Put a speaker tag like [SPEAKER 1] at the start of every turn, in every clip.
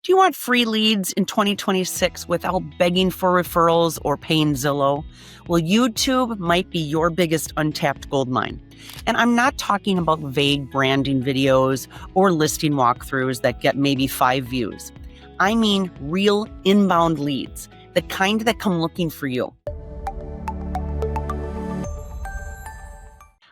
[SPEAKER 1] Do you want free leads in 2026 without begging for referrals or paying Zillow? Well, YouTube might be your biggest untapped gold mine. And I'm not talking about vague branding videos or listing walkthroughs that get maybe 5 views. I mean real inbound leads, the kind that come looking for you.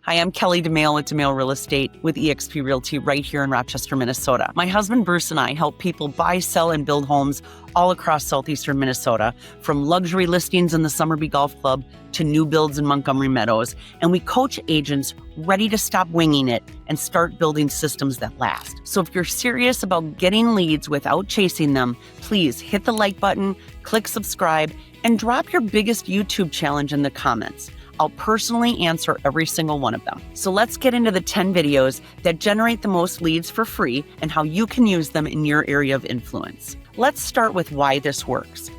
[SPEAKER 1] Hi, I'm Kelly Domaille with Domaille Real Estate with eXp Realty right here in Rochester, Minnesota. My husband Bruce and I help people buy, sell, and build homes all across southeastern Minnesota, from luxury listings in the Summerby Golf Club to new builds in Montgomery Meadows. And we coach agents ready to stop winging it and start building systems that last. So if you're serious about getting leads without chasing them, please hit the like button, click subscribe, and drop your biggest YouTube challenge in the comments. I'll personally answer every single one of them. So let's get into the 10 videos that generate the most leads for free and how you can use them in your area of influence. Let's start with why this works.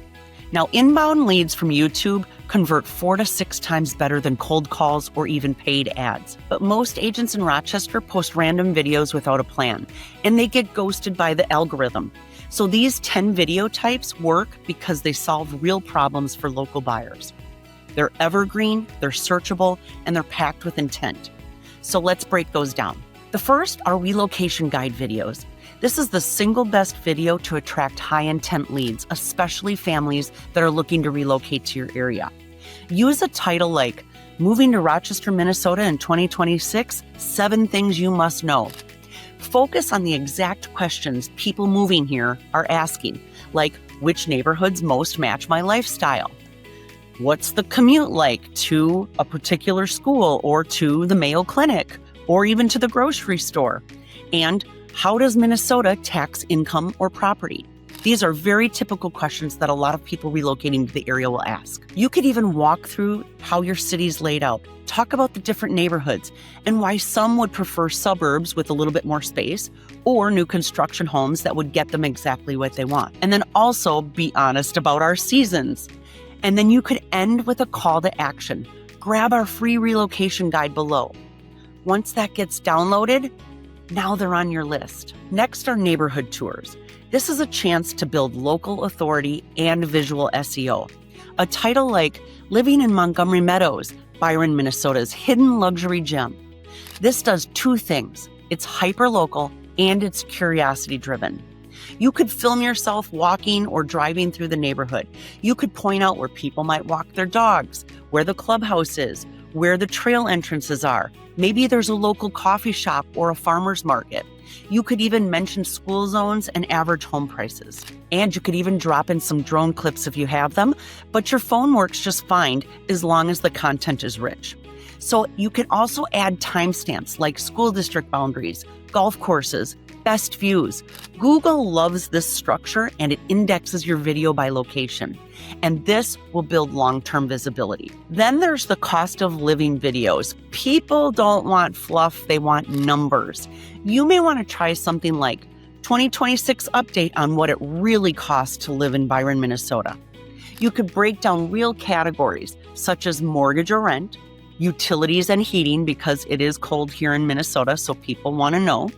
[SPEAKER 1] Now, inbound leads from YouTube convert 4 to 6 times better than cold calls or even paid ads. But most agents in Rochester post random videos without a plan, and they get ghosted by the algorithm. So these 10 video types work because they solve real problems for local buyers. They're evergreen, they're searchable, and they're packed with intent. So let's break those down. The first are relocation guide videos. This is the single best video to attract high-intent leads, especially families that are looking to relocate to your area. Use a title like, Moving to Rochester, Minnesota in 2026, 7 Things You Must Know. Focus on the exact questions people moving here are asking, like, which neighborhoods most match my lifestyle? What's the commute like to a particular school or to the Mayo Clinic or even to the grocery store? And how does Minnesota tax income or property? These are very typical questions that a lot of people relocating to the area will ask. You could even walk through how your city's laid out, talk about the different neighborhoods and why some would prefer suburbs with a little bit more space or new construction homes that would get them exactly what they want. And then also be honest about our seasons. And then you could end with a call to action. Grab our free relocation guide below. Once that gets downloaded, now they're on your list. Next are neighborhood tours. This is a chance to build local authority and visual SEO. A title like Living in Montgomery Meadows, Byron, Minnesota's hidden luxury gem. This does 2 things. It's hyper-local and it's curiosity-driven. You could film yourself walking or driving through the neighborhood. You could point out where people might walk their dogs, where the clubhouse is, where the trail entrances are. Maybe there's a local coffee shop or a farmer's market. You could even mention school zones and average home prices. And you could even drop in some drone clips if you have them, but your phone works just fine as long as the content is rich. So you can also add timestamps like school district boundaries, golf courses, best views. Google loves this structure and it indexes your video by location. And this will build long-term visibility. Then there's the cost of living videos. People don't want fluff, they want numbers. You may want to try something like 2026 update on what it really costs to live in Byron, Minnesota. You could break down real categories such as mortgage or rent, utilities and heating because it is cold here in Minnesota, so people want to know,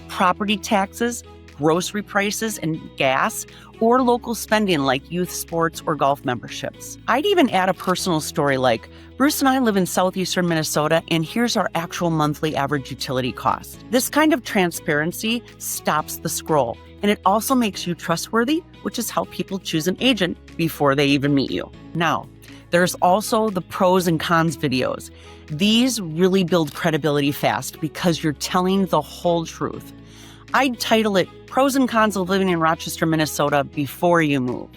[SPEAKER 1] property taxes, grocery prices and gas, or local spending like youth sports or golf memberships. I'd even add a personal story like, Bruce and I live in southeastern Minnesota and here's our actual monthly average utility cost. This kind of transparency stops the scroll and it also makes you trustworthy, which is how people choose an agent before they even meet you. Now, there's also the pros and cons videos. These really build credibility fast because you're telling the whole truth. I'd title it Pros and Cons of Living in Rochester, Minnesota Before You Move.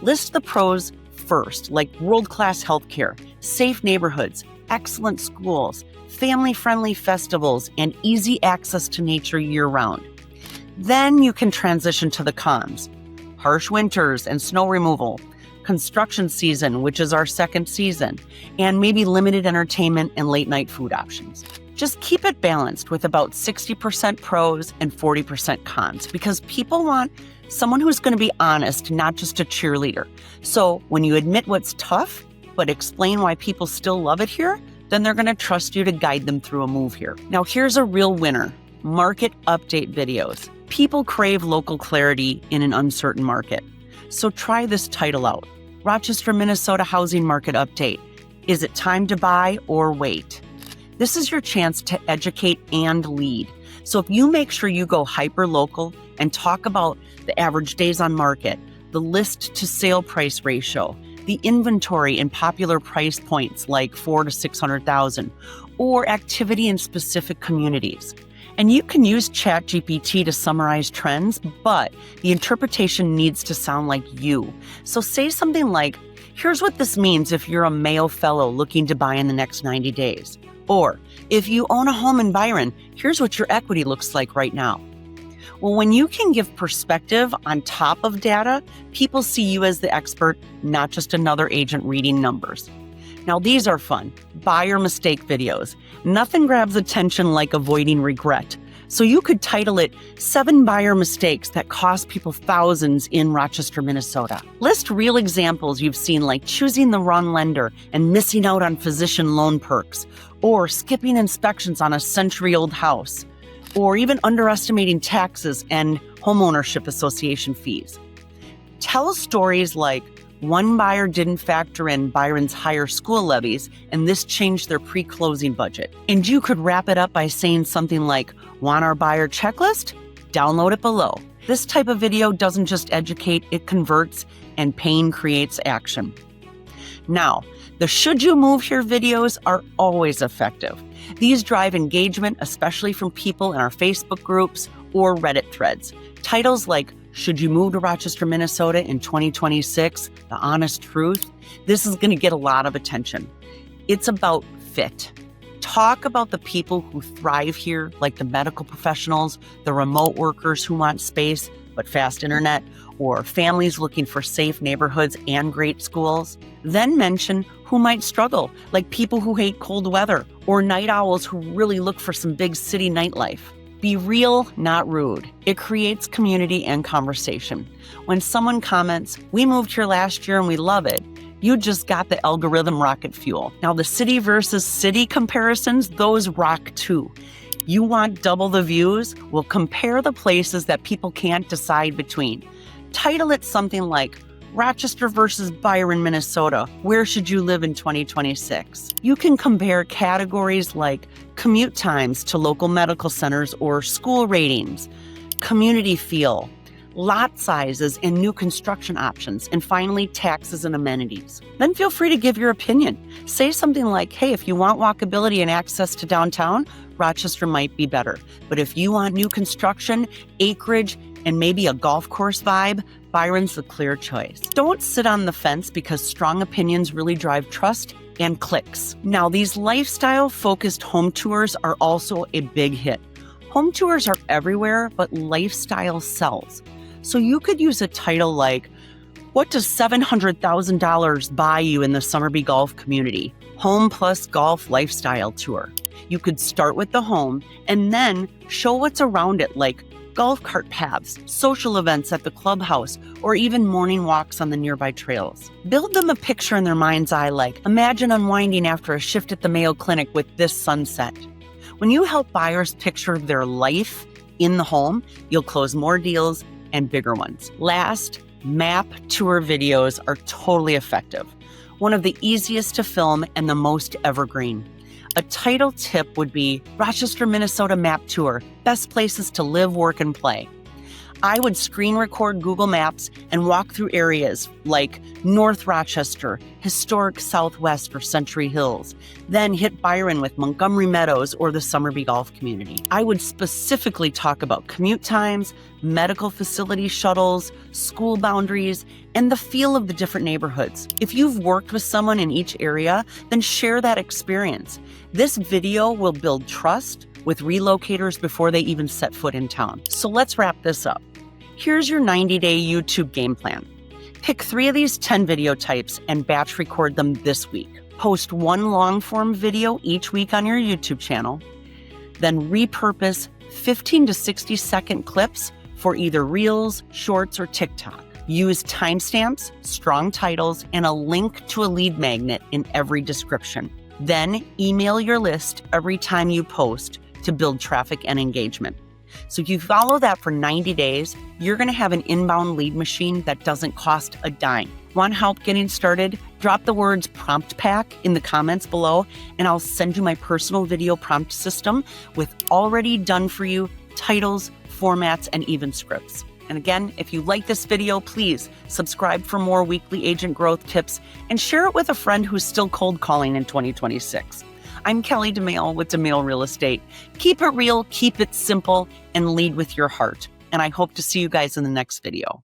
[SPEAKER 1] List the pros first, like world-class healthcare, safe neighborhoods, excellent schools, family-friendly festivals, and easy access to nature year-round. Then you can transition to the cons. Harsh winters and snow removal, construction season, which is our second season, and maybe limited entertainment and late night food options. Just keep it balanced with about 60% pros and 40% cons because people want someone who's going to be honest, not just a cheerleader. So when you admit what's tough, but explain why people still love it here, then they're going to trust you to guide them through a move here. Now here's a real winner, market update videos. People crave local clarity in an uncertain market. So try this title out. Rochester, Minnesota Housing Market Update. Is it time to buy or wait? This is your chance to educate and lead. So if you make sure you go hyper-local and talk about the average days on market, the list to sale price ratio, the inventory in popular price points like 4 to 600,000, or activity in specific communities. And you can use ChatGPT to summarize trends, but the interpretation needs to sound like you. So say something like, here's what this means if you're a Mayo Fellow looking to buy in the next 90 days. Or, if you own a home in Byron, here's what your equity looks like right now. Well, when you can give perspective on top of data, people see you as the expert, not just another agent reading numbers. Now, these are fun. Buyer mistake videos. Nothing grabs attention like avoiding regret. So you could title it 7 Buyer Mistakes That Cost People Thousands in Rochester, Minnesota. List real examples you've seen, like choosing the wrong lender and missing out on physician loan perks, or skipping inspections on a century-old house, or even underestimating taxes and homeownership association fees. Tell stories like, one buyer didn't factor in Byron's higher school levies, and this changed their pre-closing budget. And you could wrap it up by saying something like, want our buyer checklist? Download it below. This type of video doesn't just educate, it converts, and pain creates action. Now, the should you move here videos are always effective. These drive engagement, especially from people in our Facebook groups or Reddit threads. Titles like, should you move to Rochester, Minnesota in 2026? The honest truth. This is going to get a lot of attention. It's about fit. Talk about the people who thrive here, like the medical professionals, the remote workers who want space but fast internet, or families looking for safe neighborhoods and great schools. Then mention who might struggle, like people who hate cold weather, or night owls who really look for some big city nightlife. Be real, not rude. It creates community and conversation. When someone comments, we moved here last year and we love it, you just got the algorithm rocket fuel. Now the city versus city comparisons, those rock too. You want double the views? Well, compare the places that people can't decide between. Title it something like, Rochester versus Byron, Minnesota. Where should you live in 2026? You can compare categories like commute times to local medical centers or school ratings, community feel, lot sizes and new construction options, and finally, taxes and amenities. Then feel free to give your opinion. Say something like, hey, if you want walkability and access to downtown, Rochester might be better. But if you want new construction, acreage, and maybe a golf course vibe, Byron's the clear choice. Don't sit on the fence, because strong opinions really drive trust and clicks. Now, these lifestyle-focused home tours are also a big hit. Home tours are everywhere, but lifestyle sells. So you could use a title like, what does $700,000 buy you in the Summerby Golf community? Home plus golf lifestyle tour. You could start with the home and then show what's around it, like golf cart paths, social events at the clubhouse, or even morning walks on the nearby trails. Build them a picture in their mind's eye like, imagine unwinding after a shift at the Mayo Clinic with this sunset. When you help buyers picture their life in the home, you'll close more deals and bigger ones. Last, map tour videos are totally effective. One of the easiest to film and the most evergreen. A title tip would be Rochester, Minnesota Map Tour, Best Places to Live, Work, and Play. I would screen record Google Maps and walk through areas like North Rochester, historic Southwest or Century Hills, then hit Byron with Montgomery Meadows or the Summerby Golf community. I would specifically talk about commute times, medical facility shuttles, school boundaries, and the feel of the different neighborhoods. If you've worked with someone in each area, then share that experience. This video will build trust with relocators before they even set foot in town. So let's wrap this up. Here's your 90-day YouTube game plan. Pick 3 of these 10 video types and batch record them this week. Post 1 long-form video each week on your YouTube channel. Then repurpose 15 to 60-second clips for either Reels, Shorts, or TikTok. Use timestamps, strong titles, and a link to a lead magnet in every description. Then email your list every time you post to build traffic and engagement. So if you follow that for 90 days, you're going to have an inbound lead machine that doesn't cost a dime. Want help getting started? Drop the words prompt pack in the comments below, and I'll send you my personal video prompt system with already done for you titles, formats, and even scripts. And again, if you like this video, please subscribe for more weekly agent growth tips and share it with a friend who's still cold calling in 2026. I'm Kelly Domaille with Domaille Real Estate. Keep it real, keep it simple, and lead with your heart. And I hope to see you guys in the next video.